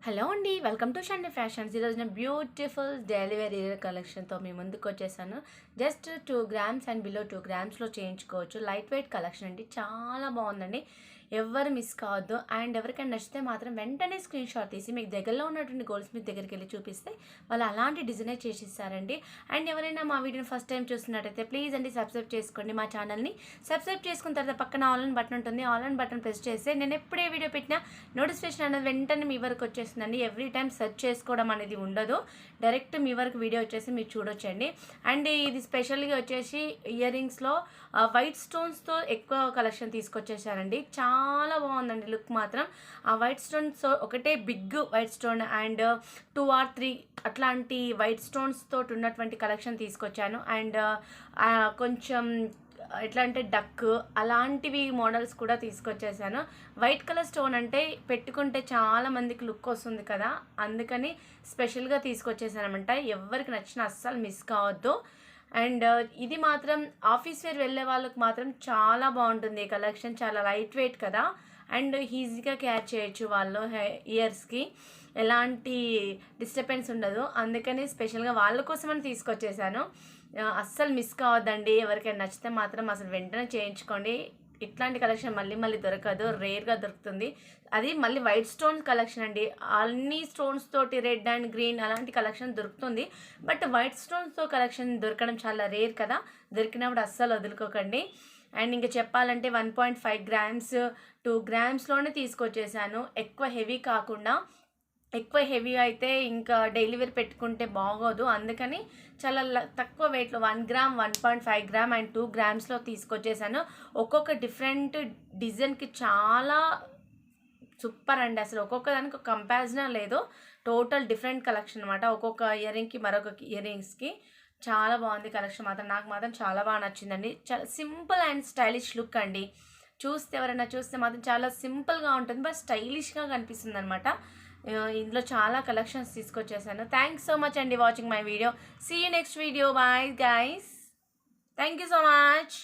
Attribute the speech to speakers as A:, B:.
A: Hello అండి. Welcome to Shanni fashions. ఈరోజు నేను బ్యూటిఫుల్ డైలీ వేర్ ఇయర్ కలెక్షన్తో మీ ముందుకు వచ్చేసాను. జస్ట్ 2 గ్రామ్స్ అండ్ బిలో 2 గ్రామ్స్లో చేయించుకోవచ్చు. లైట్ వెయిట్ కలెక్షన్ అండి, చాలా బాగుందండి. ఎవ్వరు మిస్ కావద్దు. అండ్ ఎవరికైనా నచ్చితే మాత్రం వెంటనే స్క్రీన్ షాట్ తీసి మీకు దగ్గరలో ఉన్నటువంటి గోల్డ్ స్మిత్ దగ్గరికి వెళ్ళి చూపిస్తే వాళ్ళు అలాంటి డిజైనే చేసిస్తారండి. అండ్ ఎవరైనా మా వీడియోని ఫస్ట్ టైం చూస్తున్నట్టయితే ప్లీజ్ అండి సబ్స్క్రైబ్ చేసుకోండి మా ఛానల్ని. సబ్స్క్రైబ్ చేసుకున్న తర్వాత పక్కన ఆన్లైన్ బటన్ ఉంటుంది. ఆన్లైన్ బటన్ ప్రెస్ చేస్తే నేను ఎప్పుడే వీడియో పెట్టినా నోటిఫికేషన్ అనేది వెంటనే మీ వరకు వచ్చేస్తుందండి. ఎవ్రీ టైం సెర్చ్ చేసుకోవడం అనేది ఉండదు. డైరెక్ట్ మీ వరకు వీడియో వచ్చేసి మీరు చూడొచ్చండి. అండ్ ఇది స్పెషల్గా వచ్చేసి ఇయర్ రింగ్స్లో వైట్ స్టోన్స్తో ఎక్కువ కలెక్షన్ తీసుకొచ్చేసారండి. చాలా బాగుందండి లుక్ మాత్రం. ఆ వైట్ స్టోన్స్ ఒకటే big white stone and 2 or 3 అట్లాంటి వైట్ స్టోన్స్ తోటి ఉన్నటువంటి కలెక్షన్ తీసుకొచ్చాను. అండ్ కొంచెం ఎట్లా అంటే డక్ అలాంటివి మోడల్స్ కూడా తీసుకొచ్చేసాను. వైట్ కలర్ స్టోన్ అంటే పెట్టుకుంటే చాలా మందికి లుక్ వస్తుంది కదా, అందుకని స్పెషల్గా తీసుకొచ్చేసాను అనమాట. ఎవరికి నచ్చినా అస్సలు మిస్ కావద్దు. అండ్ ఇది మాత్రం ఆఫీస్ వేర్ వెళ్ళే వాళ్ళకి మాత్రం చాలా బాగుంటుంది. ఈ కలెక్షన్ చాలా లైట్ వెయిట్ కదా, అండ్ ఈజీగా క్యారీ చేయొచ్చు వాళ్ళు. ఇయర్స్కి ఎలాంటి డిస్టర్బెన్స్ ఉండదు, అందుకని స్పెషల్గా వాళ్ళ కోసమని తీసుకొచ్చేసాను. అస్సలు మిస్ కావద్దండి. ఎవరికైనా నచ్చితే మాత్రం అసలు వెంటనే చేయించుకోండి. ఇట్లాంటి కలెక్షన్ మళ్ళీ మళ్ళీ దొరకదు, రేర్గా దొరుకుతుంది. అది మళ్ళీ వైట్ స్టోన్ కలెక్షన్ అండి. అన్ని స్టోన్స్ తోటి రెడ్ అండ్ గ్రీన్ అలాంటి కలెక్షన్ దొరుకుతుంది. బట్ వైట్ స్టోన్స్తో కలెక్షన్ దొరకడం చాలా రేర్ కదా, దొరికినప్పుడు అస్సలు వదులుకోకండి. అండ్ ఇంకా చెప్పాలంటే 1.5 గ్రామ్స్ 2 గ్రామ్స్లోనే తీసుకొచ్చేసాను. ఎక్కువ హెవీ కాకుండా. ఎక్కువ హెవీ అయితే ఇంకా డైలీ వేర్ పెట్టుకుంటే బాగోదు, అందుకని చాలా తక్కువ వెయిట్లో 1 గ్రామ్ 1.5 గ్రామ్ అండ్ 2 గ్రామ్స్లో తీసుకొచ్చేసాను. ఒక్కొక్క డిఫరెంట్ డిజైన్కి చాలా సూపర్ అండి. అసలు ఒక్కొక్క దానికి ఒక కంపారిజన్ లేదు, టోటల్ డిఫరెంట్ కలెక్షన్ అనమాట. ఒక్కొక్క ఇయర్ రింగ్కి మరొక ఇయర్ రింగ్స్కి చాలా బాగుంది కలెక్షన్ మాత్రం. నాకు మాత్రం చాలా బాగా నచ్చిందండి. చాలా సింపుల్ అండ్ స్టైలిష్ లుక్ అండి. చూస్తే ఎవరైనా చూస్తే మాత్రం చాలా సింపుల్గా ఉంటుంది, బట్ స్టైలిష్గా కనిపిస్తుంది అనమాట. ఇందులో చాలా కలెక్షన్స్ తీసుకొచ్చేసాను. థ్యాంక్స్ సో మచ్ అండి watching my video. See you next video. Bye guys. Thank you so much.